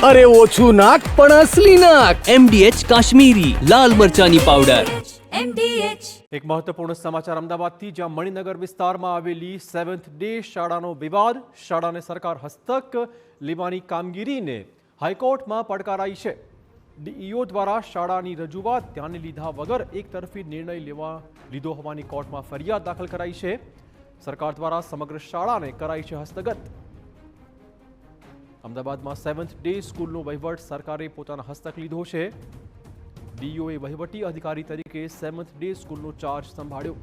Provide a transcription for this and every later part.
અરે ઓછું નાક પણ અસલી નાક. MDH કાશ્મીરી લાલ મરચાની પાવડર. એક મહત્વપૂર્ણ સમાચાર અમદાવાદથી, જ્યાં મણિનગર વિસ્તારમાં આવેલી 7th ડે શાળાનો વિવાદ. શાળાને સરકાર હસ્તક લેવાની કામગીરીને હાઈકોર્ટમાં પડકારાઈ છે. ડીઈઓ દ્વારા શાળાની રજૂઆત ધ્યાને લીધા વગર એકતરફી નિર્ણય લીધો હોવાની કોર્ટમાં ફરિયાદ દાખલ કરાઈ છે. સરકાર દ્વારા સમગ્ર શાળાને કરાઈ છે હસ્તગત. અમદાવાદમાં 7th ડે સ્કૂલનો વહીવટ સરકારે પોતાના હસ્તક લીધો છે. ડીઈઓએ વહીવટી અધિકારી તરીકે 7th ડે સ્કૂલનો ચાર્જ સંભાળ્યો.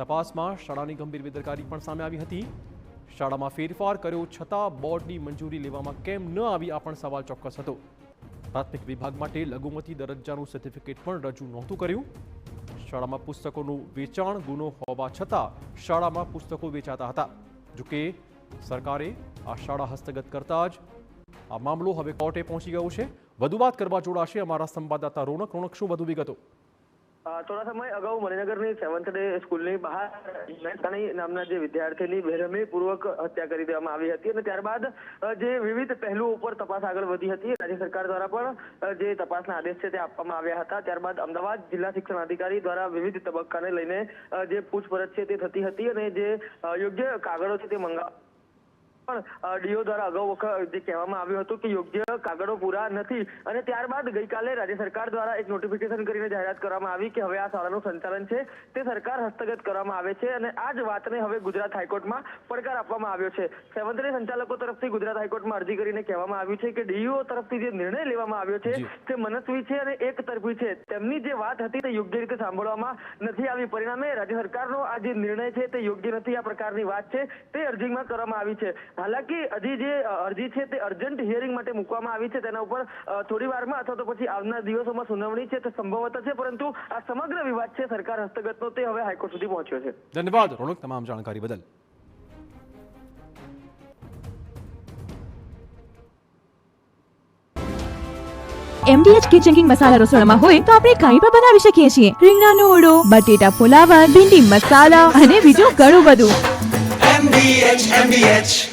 તપાસમાં શાળાની ગંભીર બેદરકારી પણ સામે આવી હતી. શાળામાં ફેરફાર કર્યો છતાં બોર્ડની મંજૂરી લેવામાં કેમ ન આવી, આ પણ સવાલ ચોક્કસ હતો. પ્રાથમિક વિભાગ માટે લઘુમતી દરજ્જાનું સર્ટિફિકેટ પણ રજૂ નહોતું કર્યું. શાળામાં પુસ્તકોનું વેચાણ ગુનો હોવા છતાં શાળામાં પુસ્તકો વેચાતા હતા. જોકે સરકારે આ શાળા હસ્તગત કરતા જ આ મામલો હવે કોર્ટે પહોંચી ગયો છે. વધુ વાત કરવા જોડાશે અમારા સંવાદદાતા રોનક. શું વધુ વિગતો? થોડા સમય અગાઉ મણિનગરની 7th ડે સ્કૂલની બહાર મહેસાણી નામના જે વિદ્યાર્થીની બેરહમીપૂર્વક હત્યા કરી દેવામાં આવી હતી અને ત્યારબાદ જે વિવિધ પહેલુઓ ઉપર તપાસ આગળ વધી હતી. રાજ્ય સરકાર દ્વારા પણ જે તપાસના આદેશ છે તે આપવામાં આવ્યા હતા. ત્યારબાદ અમદાવાદ જિલ્લા શિક્ષણ અધિકારી દ્વારા વિવિધ તબક્કાને લઈને જે પૂછપરછ છે તે થતી હતી અને જે યોગ્ય કાગળો છે તે મંગાવ પણ ડીઓ દ્વારા અગાઉ વખત જે કહેવામાં આવ્યું હતું કે યોગ્ય કાગળો પૂરા નથી અને ત્યારબાદ ગઈકાલે રાજ્ય સરકાર દ્વારા એક નોટિફિકેશન કરીને જાહેરાત કરવામાં આવી કે હવે આ શાળાનું સંચાલન છે તે સરકાર હસ્તગત કરવામાં આવે છે અને આ જ વાતને હવે ગુજરાત હાઈકોર્ટમાં પડકાર આપવામાં આવ્યો છે. 7th ડે સંચાલકો તરફથી ગુજરાત હાઈકોર્ટમાં અરજી કરીને કહેવામાં આવ્યું છે કે ડીઓ તરફથી જે નિર્ણય લેવામાં આવ્યો છે તે મનસ્વી છે અને એક તરફી છે. તેમની જે વાત હતી તે યોગ્ય રીતે સાંભળવામાં નથી આવી. પરિણામે રાજ્ય સરકારનો આ જે નિર્ણય છે તે યોગ્ય નથી. આ પ્રકારની વાત છે તે અરજીમાં કરવામાં આવી છે. હાલાકી હજી જે અરજી છે તે અર્જન્ટ હિયરિંગ માટે મૂકવામાં આવી છે. તેના ઉપર થોડી વારમાં અથવા તો પછી આવનાર દિવસોમાં સુનાવણી છે તે સંભવત છે, પરંતુ આ સમગ્ર વિવાદ છે સરકાર હસ્તગતનો તે હવે હાઈકોર્ટ સુધી પહોંચ્યો છે. ધન્યવાદ રોનક, તમામ જાણકારી બદલ. MDH કિચન કિંગ મસાલા રસોડામાં હોય તો આપણે કંઈ પણ બનાવી શકીએ છીએ. રીંગણાનો ઓળો, બટેટા ફુલાવર, ભીંડી મસાલા અને બીજું ઘણું બધું. MDH